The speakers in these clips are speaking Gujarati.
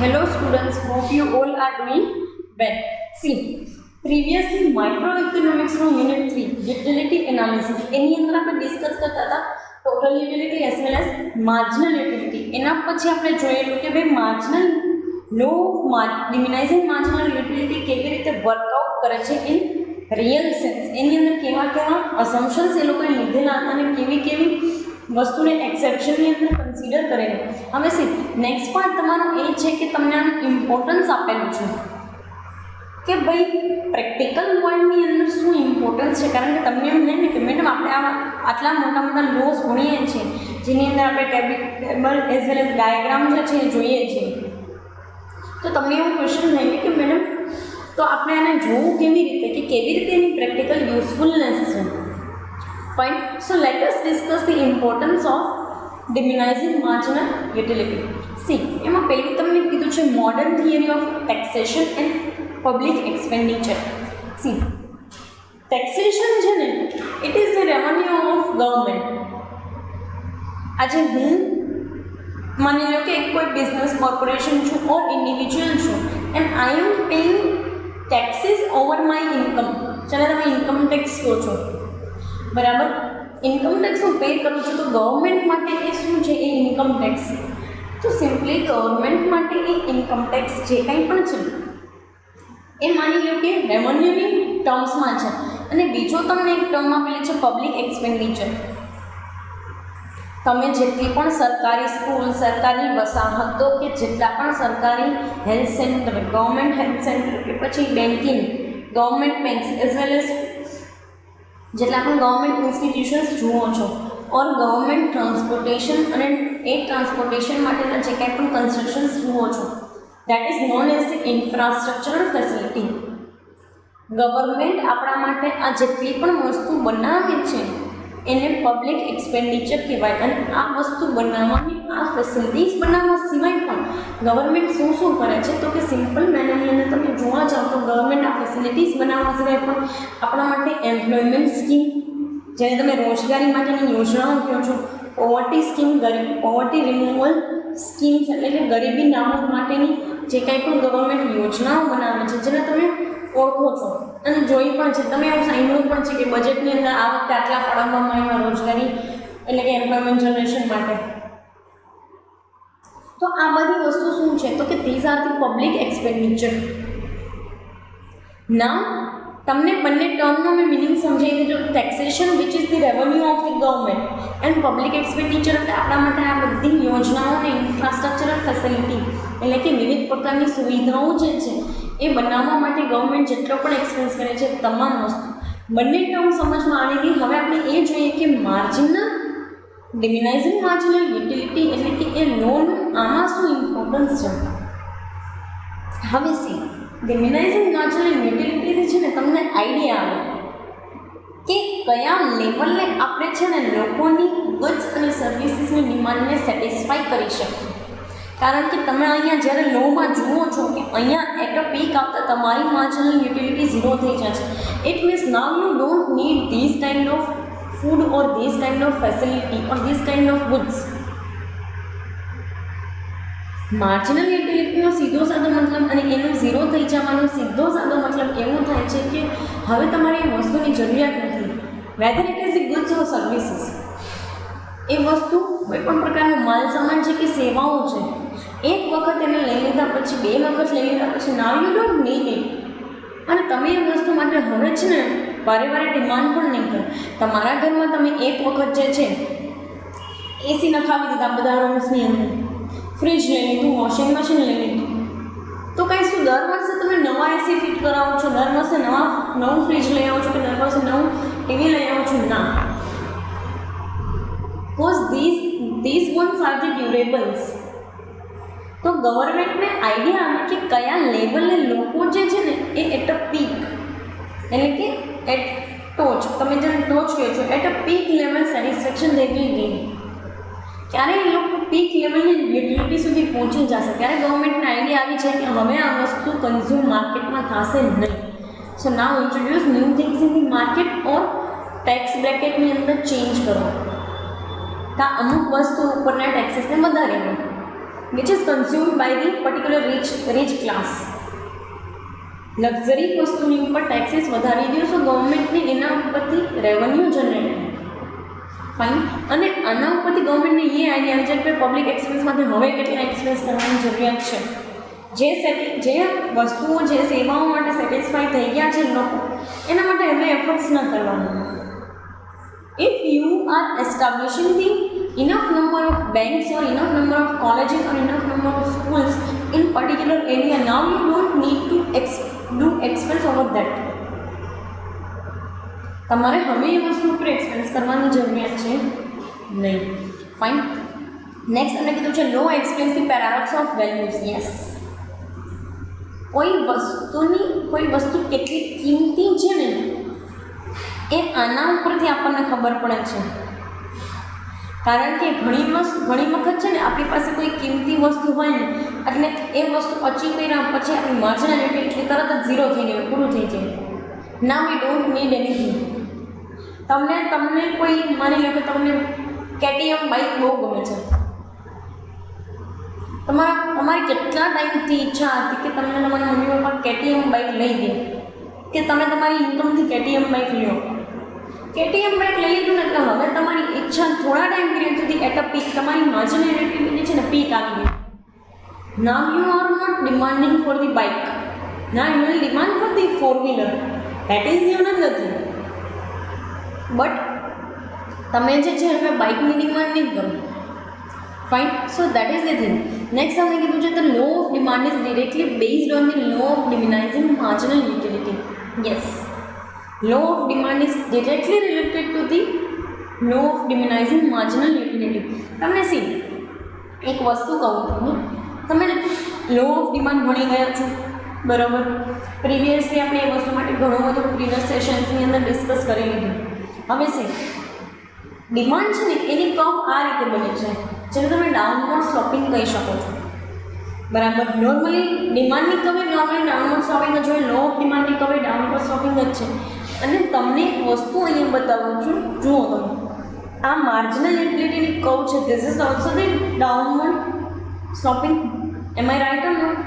Hello students, hope you all are doing well. See, previously microeconomics no unit 3 utility analysis એની અંદર આપણે ડિસ્કસ કરતા હતા total utility as well as marginal utility. એના પછી આપણે જોયેલું કે ભાઈ marginal law of diminishing marginal utility કેવી રીતે વર્કઆઉટ કરે છે ઇન રિયલ સેન્સ. એની અંદર કેવા કેવા અસમ્પશન્સ એ લોકોએ લીધેલા હતા અને કેવી કેવી વસ્તુને એક્સેપ્શનની અંદર કન્સિડર કરેલું. હવે સી નેક્સ્ટ પાર્ટ તમારો એ છે કે તમને આનું ઇમ્પોર્ટન્સ આપેલું છે કે ભાઈ પ્રેક્ટિકલ વર્લ્ડની અંદર શું ઇમ્પોર્ટન્સ છે. કારણ કે તમને એમ થાય ને કે મેડમ આપણે આટલા મોટા મોટા લોઝ ભણીએ છીએ જેની અંદર આપણે table as well as diagram જે છે એ જોઈએ છીએ, તો તમને એવું ક્વેશ્ચન થાય કે મેડમ તો આપણે આને જોવું કેવી રીતે કે કેવી રીતે એની પ્રેક્ટિકલ યુઝફુલનેસ છે. Fine. So let us discuss the importance of diminishing marginal utility. See, એમાં પહેલું તમને કીધું છે modern theory of taxation and public expenditure. See, taxation છે ને it is the revenue of government. આજે હું માની લો કે કોઈ બિઝનેસ કોર્પોરેશન છું ઓર ઇન્ડિવિજ્યુઅલ છું and I am paying taxes over my income. ચાલો તમે ઇન્કમ ટેક્સ કહો છો, બરાબર. ઇન્કમ ટેક્સ હું પે કરું છું તો ગવર્મેન્ટ માટે એ શું છે એ ઇન્કમ ટેક્સ. તો સિમ્પલી ગવર્મેન્ટ માટે એ ઇન્કમ ટેક્સ જે કંઈ પણ છે એ માની લો કે રેવન્યુની ટર્મ્સમાં છે. અને બીજો તમને એક ટર્મ આપેલી છે પબ્લિક એક્સપેન્ડિચર. તમે જેટલી પણ સરકારી સ્કૂલ, સરકારી વસાહતો કે જેટલા પણ સરકારી health centre, government health centre કે પછી banking, government banks as well as જેટલા પણ ગવર્મેન્ટ ઇન્સ્ટિટ્યુશન્સ જુઓ છો ઓર ગવર્મેન્ટ ટ્રાન્સપોર્ટેશન અને એ ટ્રાન્સપોર્ટેશન માટેના જે કાંઈ પણ કન્સ્ટ્રક્શન્સ જુઓ છો that is known as the infrastructural facility. Government આપણા માટે આ જેટલી પણ વસ્તુ બનાવે છે એને પબ્લિક એક્સપેન્ડિચર કહેવાય. અને આ વસ્તુ બનાવવાની, આ ફેસિલિટીઝ બનાવવા સિવાય પણ ગવર્મેન્ટ શું શું કરે છે તો કે સિમ્પલ મેનરની અંદર તમે જોવા જાઓ તો ગવર્મેન્ટ આ ફેસિલિટીઝ બનાવવા સિવાય પણ આપણા માટે એમ્પ્લોયમેન્ટ સ્કીમ, જેને તમે રોજગારી માટેની યોજનાઓ કહો છો, poverty scheme, poverty removal schemes એટલે કે ગરીબી નાબૂદ માટેની જે કાંઈ પણ ગવર્મેન્ટ યોજનાઓ બનાવે છે જેને તમે ઓળખો છો અને જોઈ પણ છે. તમે એવું સાંભળ્યું પણ છે કે બજેટની અંદર આ વખતે આટલા ફાળવવામાં આવ્યા રોજગારી એટલે કે એમ્પ્લોયમેન્ટ જનરેશન માટે. તો આ બધી વસ્તુ શું છે તો કે these are the public expenditure. નામ તમને બંને ટર્મનો મેં મિનિંગ સમજાવી દીધો. Taxation which is the revenue of the government and public expenditure એટલે આપણા માટે આ બધી યોજનાઓ અને ઇન્ફ્રાસ્ટ્રક્ચરલ ફેસિલિટી એટલે કે વિવિધ પ્રકારની સુવિધાઓ જે છે એ બનાવવા માટે ગવર્મેન્ટ જેટલો પણ એક્સપેન્સ કરે છે તમામ વસ્તુ. બંને ટર્મ સમજમાં આવી ગઈ. હવે આપણે એ જોઈએ કે માર્જિનલ ડિમિનાઇઝિંગ માર્જિનલ યુટિલિટી એટલે કે એ લોન આમાં શું ઇમ્પોર્ટન્સ છે. હવે સી ડિમિનાઇઝિંગ માર્જિનલ યુટિલિટીથી છે ને તમને આઈડિયા આવે કે કયા લેવલે આપણે છે ને લોકોની ગુડ્સ અને સર્વિસીસની ડિમાન્ડને સેટિસ્ફાઈ કરી શકીએ. કારણ કે તમે અહીંયા જ્યારે લોમાં જુઓ છો કે અહીંયા એટ અ પીક આવતા તમારી માર્જિનલ યુટિલિટી ઝીરો થઈ જાય છે. It means now you don't need this kind of food or this kind of facility or this kind of goods. Marginal યુટિલિટીનો સીધો સાદો મતલબ અને એનો ઝીરો થઈ જવાનો સીધો સાદો મતલબ એવો થાય છે કે હવે તમારે એ વસ્તુની જરૂરિયાત નથી, whether it is the goods or services. એ વસ્તુ કોઈ પણ પ્રકારનો માલ સામાન છે કે સેવાઓ છે, એક વખત એને લઈ લીધા પછી, બે વખત લઈ લીધા પછી નાવ યુ ડોન્ટ નીડ ઇટ. અને તમે એ વસ્તુ માટે હવે છે ને વારે વારે ડિમાન્ડ પણ નહીં કરો. તમારા ઘરમાં તમે એક વખત જે છે એસી નખાવી દીધા બધા રૂમ્સની અંદર, ફ્રીજ લઈ લીધું, વોશિંગ મશીન લઈ લીધું, તો કાંઈ શું દર વર્ષે તમે નવા એસી ફિટ કરાવો છો, દર વર્ષે નવું ફ્રીજ લઈ આવો છો કે દર વર્ષે નવું ટીવી લઈ આવો છો? ના. Because these ones are the durables. તો ગવર્મેન્ટને આઈડિયા આવે કે કયા લેવલે લોકો જે છે ને એ એટ અ પીક એટલે કે એટ ટોચ, તમે જેને ટોચ કહો છો, at a peak level satisfaction they will gain. ક્યારે એ લોકો પીક લેવલની યુટિલિટી સુધી પહોંચી જશે ત્યારે ગવર્મેન્ટને આઈડિયા આવી છે કે હવે આ વસ્તુ કન્ઝ્યુમ માર્કેટમાં થશે નહીં. So now introduce new things in the market or tax બ્રેકેટની અંદર ચેન્જ કરો. અમુક વસ્તુ ઉપરના ટેક્સીસને વધારે. which is consumed by the particular rich class. Luxury વસ્તુની ઉપર ટેક્સીસ વધારી દો તો ગવર્મેન્ટને એના ઉપરથી રેવન્યુ જનરેટ થાય. ફાઇન. અને આના ઉપરથી ગવર્મેન્ટને એ આઈડિયા આવી જાય કે પબ્લિક એક્સપેન્સમાંથી હવે કેટલા એક્સપેન્સ કરવાની જરૂરિયાત છે. જે વસ્તુઓ જે સેવાઓ માટે સેટિસ્ફાઈ થઈ ગયા છે લોકો એના માટે હવે એફર્ટ્સ ન કરવાના. If you are establishing the enough number of banks or enough number of colleges or enough number of schools in particular area, now you don't need to do expense over that. તમારે હવે એ વસ્તુ ઉપર એક્સપેન્સ કરવાની જરૂરિયાત છે નહીં. ફાઇન. નેક્સ્ટ તમને કીધું છે law expensive paradox of values. Yes, કોઈ વસ્તુ કેટલી કિંમતી છે ને એ આના ઉપરથી આપણને ખબર પડે છે. કારણ કે ઘણી વખત છે ને આપણી પાસે કોઈ કિંમતી વસ્તુ હોય ને એટલે એ વસ્તુ અચીવ કર્યા પછી આપણી માર્જિનાલિટી એટલી તરત જ ઝીરો થઈ જાય, પૂરું થઈ જાય. નાઉ વી ડોન્ટ નીડ એનીથિંગ. તમને કોઈ માની લો કે તમને KTM બાઇક બહુ ગમે છે. તમારી કેટલા ટાઈમથી ઈચ્છા હતી કે તમને તમારા મમ્મી પપ્પા KTM બાઇક લઈ દે, કે તમે તમારી ઇન્કમથી KTM બાઇક લો. KTM બાઇક લઈ લીધું ને એટલે હવે તમારી ઈચ્છા થોડા ટાઈમ પીરિયડ સુધી એટ અ પીક તમારી માર્જિનાલિટી છે ને પીક આવી ગઈ. Now you are not demanding for the bike, now you will demand for the 4-wheeler. That is the another thing. But તમે જે છે હવે બાઇકની ડિમાન્ડ નહીં કરો. Fine. So that is the thing. Next આપણે કીધું છે the law of demand is directly based on the law of diminishing marginal utility. Yes, law of demand is directly related to the law of diminishing marginal utility. તમને સી એક વસ્તુ કહું, તમે લો ઓફ ડિમાન્ડ ભણી ગયા છો બરાબર. પ્રીવિયસલી આપણે એ વસ્તુ માટે ઘણું બધું પ્રીવિયસ સેશન્સની અંદર ડિસ્કસ કરી લીધું. હવે સી ડિમાન્ડ છે ને એની કર્વ આ રીતે બને છે જેને તમે ડાઉનવર્ડ સ્લોપિંગ કહી શકો છો બરાબર. નોર્મલી ડિમાન્ડની કવે નોર્મલી ડાઉનવર્ડ સ્લોપિંગ જ હોય, લો ઓફ ડિમાન્ડની કવે ડાઉનવર્ડ સ્લોપિંગ જ છે. અને તમને એક વસ્તુ અહીંયા બતાવું છું, જુઓ તમે આ માર્જિનલ યુટિલિટીની કર્વ છે. This is also the downward sloping. Am I right or not?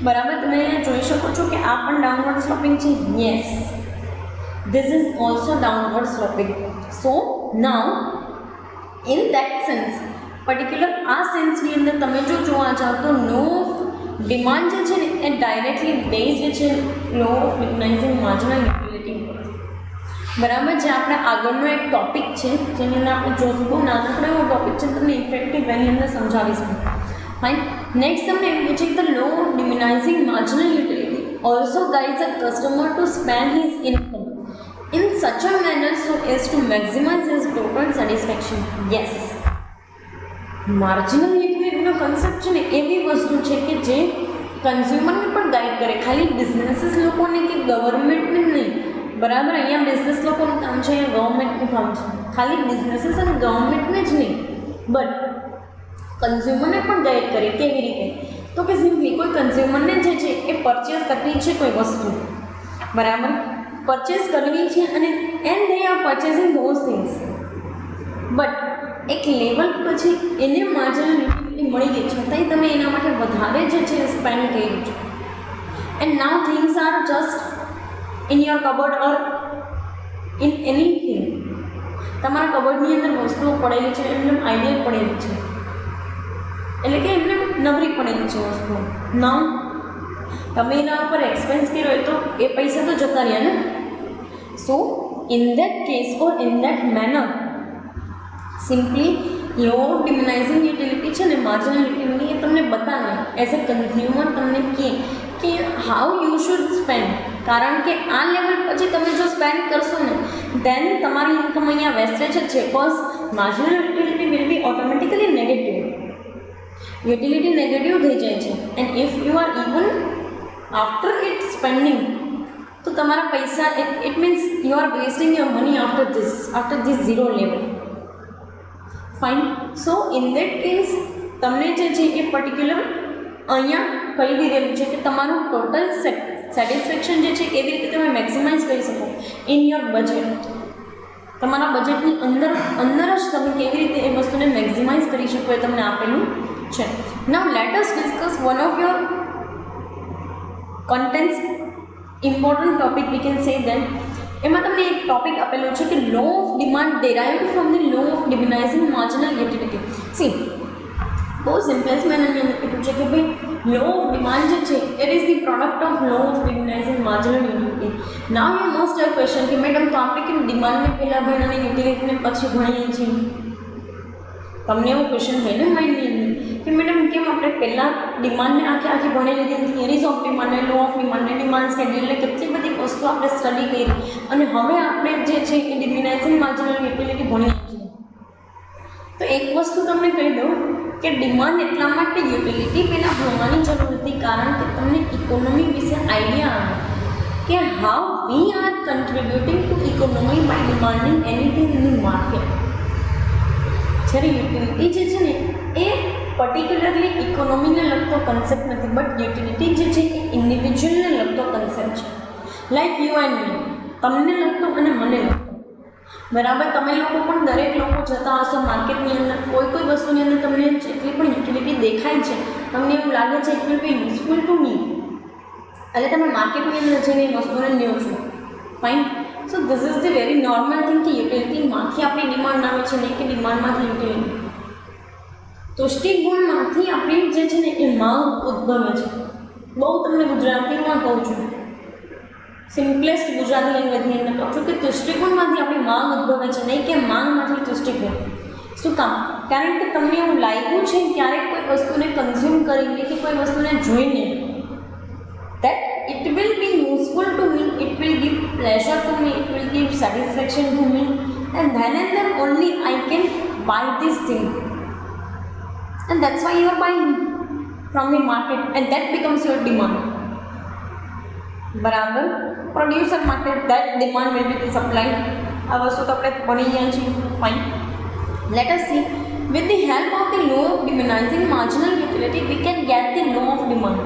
બરાબર. તમે અહીંયા જોઈ શકો છો કે આ પણ ડાઉનવર્ડ સ્લોપિંગ છે. Yes, this is also downward sloping. So now in that sense particular આ સેન્સની અંદર તમે જો જોવા જાઓ તો લો ઓફ ડિમાન્ડ જે છે ને એ ડાયરેક્ટલી બેઝડ છે લો ઓફ ડિમિનાઇઝિંગ માર્જિનલ યુટિલિટી ઉપર. બરાબર. જે આપણે આગળનો એક ટોપિક છે જેની અંદર આપણે જોશું, બહુ નાનકડો એવો ટોપિક છે, તમને ઇફેક્ટિવ વેની અંદર સમજાવીશું. ફાઇન. નેક્સ્ટ તમને એમ પૂછે the law of diminishing marginal utility also guides a customer to spend his income in such a manner so as to maximize his total satisfaction. Yes, marginal યુટિલિટીનો કન્સેપ્ટ છે ને એવી વસ્તુ છે કે જે કન્ઝ્યુમરને પણ ગાઈડ કરે, ખાલી બિઝનેસીસ લોકોને કે ગવર્મેન્ટને નહીં. બરાબર. અહીંયા બિઝનેસ લોકોનું કામ છે, અહીંયા ગવર્મેન્ટનું કામ છે. ખાલી બિઝનેસીસ અને ગવર્મેન્ટને જ નહીં બટ કન્ઝ્યુમરને પણ ગાઈડ કરે. કેવી રીતે? તો કે સિમ્પલી કોઈ કન્ઝ્યુમરને જે છે એ પરચેસ કરવી છે કોઈ વસ્તુ, બરાબર, પરચેસ કરવી છે અને and they are purchasing those things. But એક લેવલ પછી એને માર્જિનલ યુટિલિટી મળી ગઈ છતાંય તમે એના માટે વધારે જે છે સ્પેન્ડ કર્યું છે. And now things are just in your cupboard or in anything. તમારા કબર્ડની અંદર વસ્તુઓ પડેલી છે, એમને આઈડિયા પડેલી છે, એટલે કે એમને નબળી પડેલી છે વસ્તુઓ. નાઉ તમે એના ઉપર એક્સપેન્સ કર્યો હોય તો એ પૈસા તો જતા રહ્યા ને. So in that case or in that manner simply law of diminishing utility છે ને માર્જિનલ યુટિલિટી એ તમને બતાવે એઝ અ કન્ઝ્યુમર તમને કે હાઉ યુ શુડ સ્પેન્ડ. કારણ કે આ લેવલ પછી તમે જો સ્પેન્ડ કરશો ને દેન તમારી ઇન્કમ અહીંયા વેસ્ટેજ જ છે. Cause marginal utility will be automatically negative. Utility negative થઈ જાય છે. And if you are even after it spending તો તમારા પૈસા it means you are wasting your money after this zero level. Fine. So in that case તમને જે છે એ પર્ટિક્યુલર અહીંયા કહી દીધેલું છે કે તમારું ટોટલ સેટિસ્ફેક્શન જે છે કેવી રીતે તમે મેક્સિમાઇઝ કરી શકો ઇન યોર બજેટ. તમારા બજેટની અંદર જ તમે કેવી રીતે એ વસ્તુને મેક્સિમાઇઝ કરી શકો એ તમને આપેલું છે. Now let us discuss one of your contents important topic, we can say that એમાં તમને એક ટોપિક આપેલો છે કે law of demand derived from the law of diminishing marginal utility. See બહુ સિમ્પલેસ્ટ મેનરની અંદર કીધું છે કે ભાઈ લો ઓફ ડિમાન્ડ જે છે it is the product of law of diminishing marginal utility. Now you must have question કે મેડમ તો આપણે કેમ ડિમાન્ડને પહેલાં ભણીને યુટિલિટીને પછી ભણીએ છીએ? તમને એવો ક્વેશ્ચન થાય ને માઇન્ડની અંદર કે મેડમ કેમ આપણે પહેલાં ડિમાન્ડને આખી ભણી લીધી હતી, theories of demand, law of demand, demand schedule, કેટલી બધી વસ્તુ આપણે સ્ટડી કરી અને હવે આપણે જે છે એ ડિમિનાઇઝિંગ માર્જિનલ યુટિલિટી ભણીએ છીએ. તો એક વસ્તુ તમને કહી દઉં કે ડિમાન્ડ એટલા માટે યુટિલિટી પહેલાં ભણવાની જરૂર હતી કારણ કે તમને ઇકોનોમી વિશે આઈડિયા આવે કે how we are contributing to economy by demanding anything in the market. જ્યારે યુટિલિટી જે છે ને એ પર્ટિક્યુલરલી ઇકોનોમીને લગતો કન્સેપ્ટ નથી, બટ યુટિલિટી જે છે એ ઇન્ડિવિજ્યુઅલને લગતો કન્સેપ્ટ છે. લાઈક યુ એન્ડ મી, તમને લગતો અને મને લગતો. બરાબર, તમે લોકો પણ દરેક લોકો જતા હશો માર્કેટની અંદર, કોઈ વસ્તુની અંદર તમને જેટલી પણ યુટિલિટી દેખાય છે તમને એવું લાગે છે it will be useful to me, એટલે તમે માર્કેટની અંદર જઈને એ વસ્તુને લ્યો છો. Fine. So this is the very normal thing કે યુટિલિટીમાંથી આપણી ડિમાન્ડ આવે છે નહીં કે ડિમાન્ડમાંથી યુટિલિટી. તુષ્ટિગુણમાંથી આપણી જે છે ને એ માંગ ઉદ્ભવે છે. બહુ તમને ગુજરાતીમાં કહું છું, સિમ્પલેસ્ટ ગુજરાતી લેંગ્વેજની અંદર કહું છું કે તુષ્ટિગુણમાંથી આપણી માંગ ઉદ્ભવે છે, નહીં કે માંગમાંથી તુષ્ટિગુણ. શું કામ? કારણ કે તમને એવું લાગ્યું છે ક્યારેક કોઈ વસ્તુને કન્ઝ્યુમ કરીને કે કોઈ વસ્તુને જોઈને that it will be useful to me, it will give pleasure to me, it will give satisfaction to me, and then only I can buy this thing, and that's why you are buying from the market and that becomes your demand. બરાબર, પ્રોડ્યુસર માટે that demand will be supplied. આ વસ્તુ તો આપણે ભણી ગયા છીએ. Fine. Let us see, with the help of the law of diminishing marginal utility we can get the law of demand.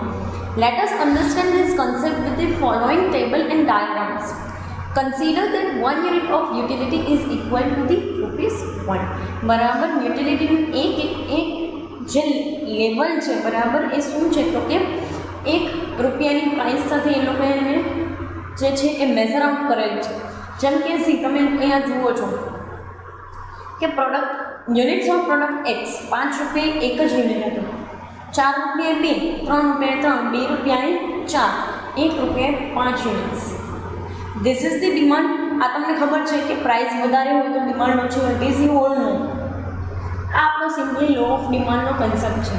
Let us understand this concept with the following table and diagrams. Consider that 1 unit of utility is equal to the ₹1. બરાબર, યુટિલિટીનું એક જે લેવલ છે બરાબર એ શું છે તો કે ₹1ની પ્રાઇસ સાથે એ લોકોએ એને જે છે એ મેઝર આઉટ કરેલ છે. જેમ કે સી તમે અહીંયા જુઓ છો કે product units of product x ₹5 એક જ યુનિટ હતું, ₹4 2, ₹3 3, ₹2 4, ₹1 5 units. This is the demand. આ તમને ખબર છે કે પ્રાઇસ વધારે હોય તો ડિમાન્ડ ઓછી હોય. This you all know. આ આપણો સિમ્પલી લો ઓફ ડિમાન્ડનો કન્સેપ્ટ છે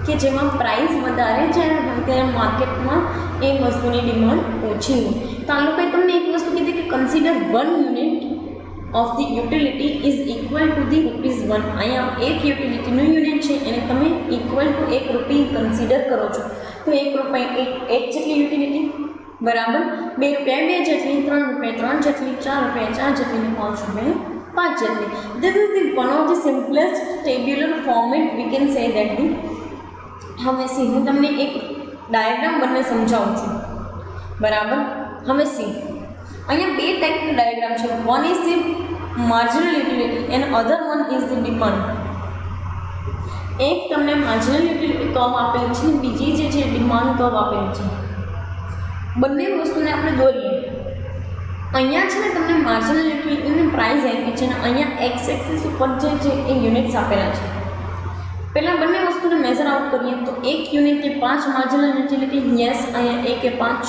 કે જેમાં પ્રાઇસ વધારે જ્યારે હોય ત્યારે માર્કેટમાં એ વસ્તુની ડિમાન્ડ ઓછી હોય. તો આ લોકોએ તમને એક વસ્તુ કીધી કે consider 1 unit of the utility is equal to the ₹1. અહીંયા એક યુટિલિટીનું યુનિટ છે એને તમે ઇક્વલ ટુ ₹1 કન્સિડર કરો છો. તો ₹1 એક જેટલી યુટિલિટી બરાબર, ₹2 2 જેટલી, ₹3 3 જેટલી, ₹4 4 જેટલી, ₹5 5 જેટલી. This is the one of the simplest tabular format V can say that the. હવે સી હું તમને એક ડાયાગ્રામ બંને સમજાવું છું. બરાબર, હવે સી અહીંયા 2 ટાઈપનું ડાયાગ્રામ છે. One is the marginal utility and other one is the demand. એક તમને માર્જિનલ યુટિલિટી કર્વ આપેલું છે, બીજી જે છે ડિમાન્ડ કર્વ આપેલું છે. બંને વસ્તુને આપણે દોરીએ. અહીંયા છે ને તમને માર્જિનલ યુટિલિટીની પ્રાઇસ આપી છે અને અહીંયા એક્સ એક્સિસ ઉપર જે છે એ યુનિટ્સ આપેલા છે. પહેલાં બંને વસ્તુને મેઝર આઉટ કરીએ તો એક યુનિટે 5 માર્જિનલ યુટિલિટી, યસ અહીંયા 1 એ 5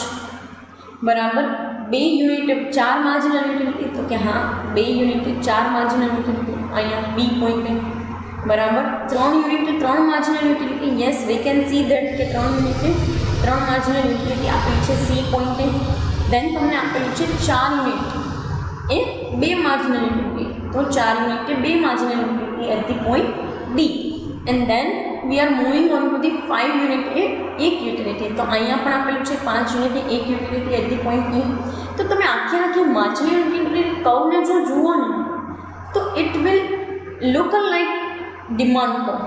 બરાબર. 2 યુનિટે 4 માર્જિનલ યુટિલિટી, તો કે હા 2 યુનિટે 4 માર્જિનલ યુટિલિટી, અહીંયા બી પોઈન્ટ બરાબર. 3 યુનિટે 3 marginal utility, yes we can see that કે 3 યુનિટે 3 માર્જિનલ યુટિલિટી આપેલી છે સી પોઈન્ટે. દેન તમને આપેલું છે 4 યુનિટ એ 2 માર્જિનલ યુટિલિટી, તો 4 યુનિટે 2 marginal utility at the point D. And then we are moving on to the 5 unit એ 1 યુટિલિટી. તો અહીંયા પણ આપેલું છે 5 યુનિટે 1 utility at the point E. તો તમે આખી માર્જિનલ યુટિલિટી કર્વને જો જુઓ ને તો it will look like demand curve.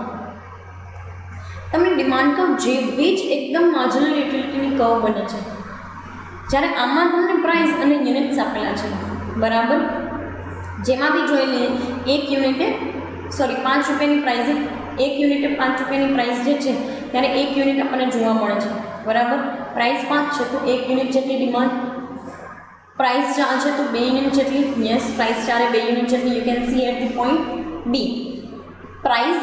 તમે ડિમાન્ડ કર્વ જેવી જ એકદમ માર્જિનલ યુટિલિટીની કર્વ બને છે. જ્યારે આમાં તમને પ્રાઇસ અને યુનિટ્સ આપેલા છે બરાબર, જેમાં બી જોઈ લઈએ 1 યુનિટે ₹5ની પ્રાઇઝે 1 યુનિટે 5 રૂપિયાની પ્રાઇસ જે છે ત્યારે 1 યુનિટ આપણને જોવા મળે છે, બરાબર. પ્રાઇસ 5 છે તો 1 યુનિટ જેટલી ડિમાન્ડ. પ્રાઇસ 4 છે તો 2 યુનિટ જેટલી. યસ, પ્રાઇસ 4 એ 2 યુનિટ જેટલી. You can see at the point D. Price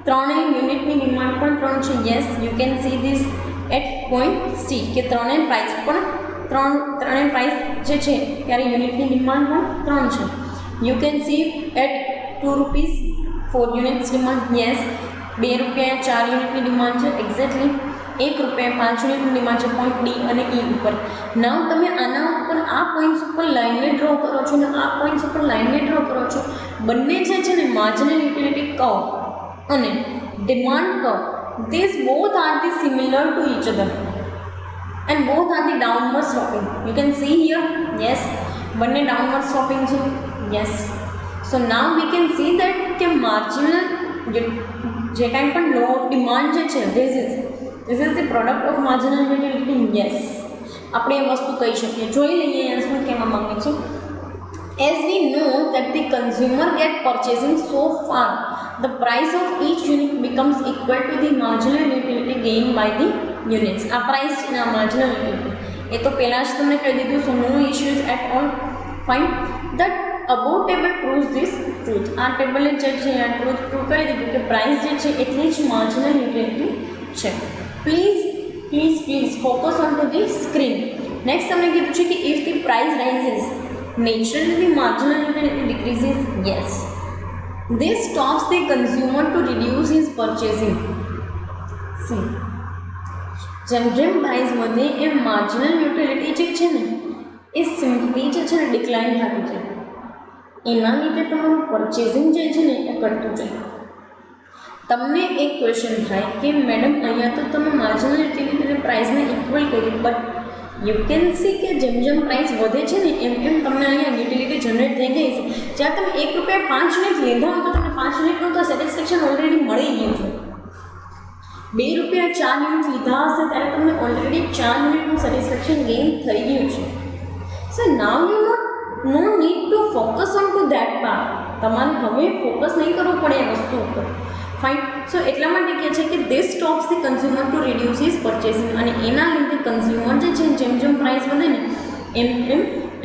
3 યુનિટની ડિમાન્ડ પણ 3 છે. Yes, you can see this at point C કે 3 પ્રાઇસ પણ 3 પ્રાઇસ જે છે ત્યારે યુનિટની ડિમાન્ડ પણ 3 છે. You can see at 2 rupees 4 units demand. Yes, 2 રૂપિયા 4 યુનિટની ડિમાન્ડ છે. એક્ઝેક્ટલી 1 રૂપિયા 5 યુનિટની ડિમાન્ડ છે પોઈન્ટ ડી અને ઈ ઉપર. નાવ તમે આના ઉપર આ પોઈન્ટ્સ ઉપર લાઇનને ડ્રો કરો છો ને આ પોઈન્ટ્સ ઉપર લાઇનને ડ્રો કરો છો. બંને જે છે ને માર્જિનલ યુટિલિટી કર્વ અને demand curve, this both are the similar to each other and both are the downward sloping. You can see here, yes, બંને downward sloping છે. yes, so now we can see that કે marginal જે કાંઈ પણ law of demand જે છે this is the product of marginal utility. yes, આપણે એ વસ્તુ કહી શકીએ. જોઈ લઈએ અહીંયા શું કહેવા માંગે છે. as we know that the consumer get purchasing so far, the price of each unit becomes equal to the marginal utility gained by the units. આ પ્રાઇસ છે ને આ માર્જિનલ યુટિલિટી, એ તો પહેલાં જ તમને કહી દીધું. So no issues at all. Fine. That above table proves this truth. આ ટેબલે જે છે આ ટ્રુથ પ્રૂવ કરી દીધું કે પ્રાઇસ જે છે એટલી જ માર્જિનલ યુટિલિટી છે. Please focus on to the screen. Next તમને કીધું છે કે if the price rises naturally the marginal utility decreases. yes, this stops the consumer to reduce his purchasing. see, જેમ પ્રાઇસ વધે એમ માર્જિનલ યુટિલિટી જે છે ને એ સિમ્પલી જે છે ને ડિક્લાઇન થતી જાય. એના લીધે તમારું પરચેઝિંગ જે છે ને એ ઘટતું જાય. તમને એક ક્વેશ્ચન થાય કે મેડમ અહીંયા તો તમે માર્જિનલ યુટિલિટી પ્રાઇસને ઇક્વલ કરી, બટ યુ કેન સી કે જેમ પ્રાઇસ વધે છે ને એમ તમને અહીંયા યુટિલિટી જનરેટ થઈ ગઈ છે. જ્યાં તમે 1 રૂપિયા 5 યુનિટ લીધા હોય તો તમને 5 યુનિટનું તો સેટિસ્ફેક્શન ઓલરેડી મળી ગયું છે. 2 રૂપિયા 4 યુનિટ લીધા હશે ત્યારે તમને ઓલરેડી 4 યુનિટનું સેટિસ્ફેક્શન ગેઇન થઈ ગયું છે. So now you no need to focus on to that part. તમારે હવે ફોકસ નહીં કરવું પડે એ વસ્તુ ઉપર. ફાઇન. સો એટલા માટે કહે છે કે this stops the consumer to reduce his purchasing. અને એના લીધે કન્ઝ્યુમર જે છે જેમ પ્રાઇસ વધે ને એમ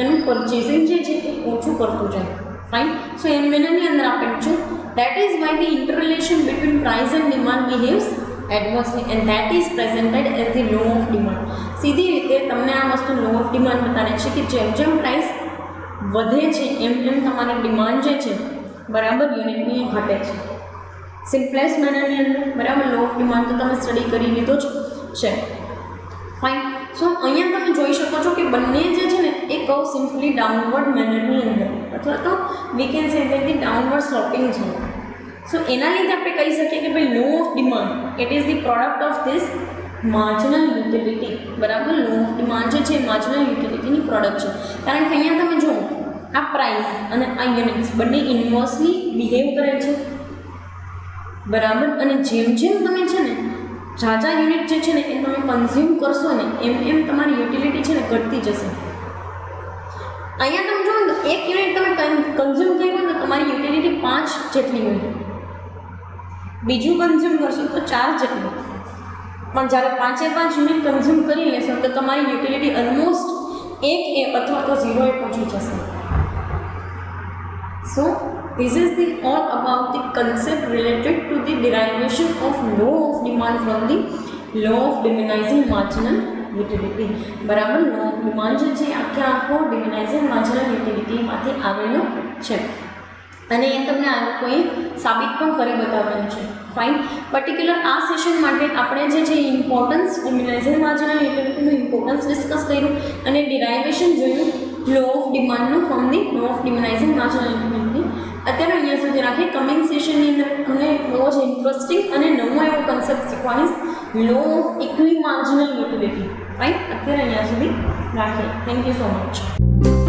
એનું પરચેસિંગ જે છે એ ઓછું કરતું જાય. ફાઇન. સો એનાની અંદર આપેલું છે that is why the interrelation between price and demand behaves adversely and that is presented as the law of demand. સીધી રીતે તમને આ વસ્તુ લો ઓફ ડિમાન્ડ બતાવે છે કે જેમ પ્રાઇસ વધે છે એમ તમારી ડિમાન્ડ જે છે બરાબર યુનિટની ઘટે છે. સિમ્પલેસ્ટ મેનરની અંદર બરાબર લો ઓફ ડિમાન્ડ તો તમે સ્ટડી કરી લીધો જ છે. ફાઇન. સો અહીંયા તમે જોઈ શકો છો કે બંને જે છે ને એ કહું સિમ્પલી ડાઉનવર્ડ મેનરની અંદર અથવા તો we can say that the downward sloping છે. સો એના લીધે આપણે કહી શકીએ કે ભાઈ law of demand it is the product of this marginal utility. બરાબર, લો ઓફ ડિમાન્ડ જે છે માર્જિનલ યુટિલિટીની પ્રોડક્ટ છે. કારણ કે અહીંયા તમે જુઓ આ પ્રાઇસ અને આ યુનિટ્સ બંને ઇન્વર્સલી બિહેવ કરે છે. બરાબર. અને જેમ તમે છે ને ઝાઝા યુનિટ જે છે ને એ તમે કન્ઝ્યુમ કરશો ને એમ તમારી યુટિલિટી છે ને ઘટતી જશે. અહીંયા તમે જુઓ ને 1 યુનિટ તમે કન્ઝ્યુમ કર્યું ને તો તમારી યુટિલિટી 5 જેટલી હોય, બીજું કન્ઝ્યુમ કરશો તો 4 જેટલું. પણ જ્યારે 5 યુનિટ કન્ઝ્યુમ કરી લેશો તો તમારી યુટિલિટી ઓલમોસ્ટ 1 અથવા તો 0 પહોંચી જશે. સો this is the all about the concept related to the derivation of law of demand from the law of diminishing marginal utility. બરાબર, લો ઓફ ડિમાન્ડ જે છે આખો ડિમિનાઇઝિંગ માર્જિનલ યુટિલિટીમાંથી આવેલો છે અને એ તમને આ લોકોએ સાબિત પણ કરી બતાવવાનું છે. ફાઇન. પર્ટિક્યુલર આ સેશન માટે આપણે જે છે ઇમ્પોર્ટન્સ ડિમિનાઇઝિંગ માર્જિનલ યુટિલિટીનું ઇમ્પોર્ટન્સ ડિસ્કસ કર્યું અને ડિરાઇવેશન જોયું લો ઓફ ડિમાન્ડનું from the law of diminishing marginal utility. અત્યારે અહીંયા સુધી રાખીએ. કમિંગ સેશનની અંદર તમને બહુ જ ઇન્ટરેસ્ટિંગ અને નવો એવો કન્સેપ્ટ શીખવાની law of equi marginal utility. Fine. અત્યારે અહીંયા સુધી રાખીએ. Thank you so much.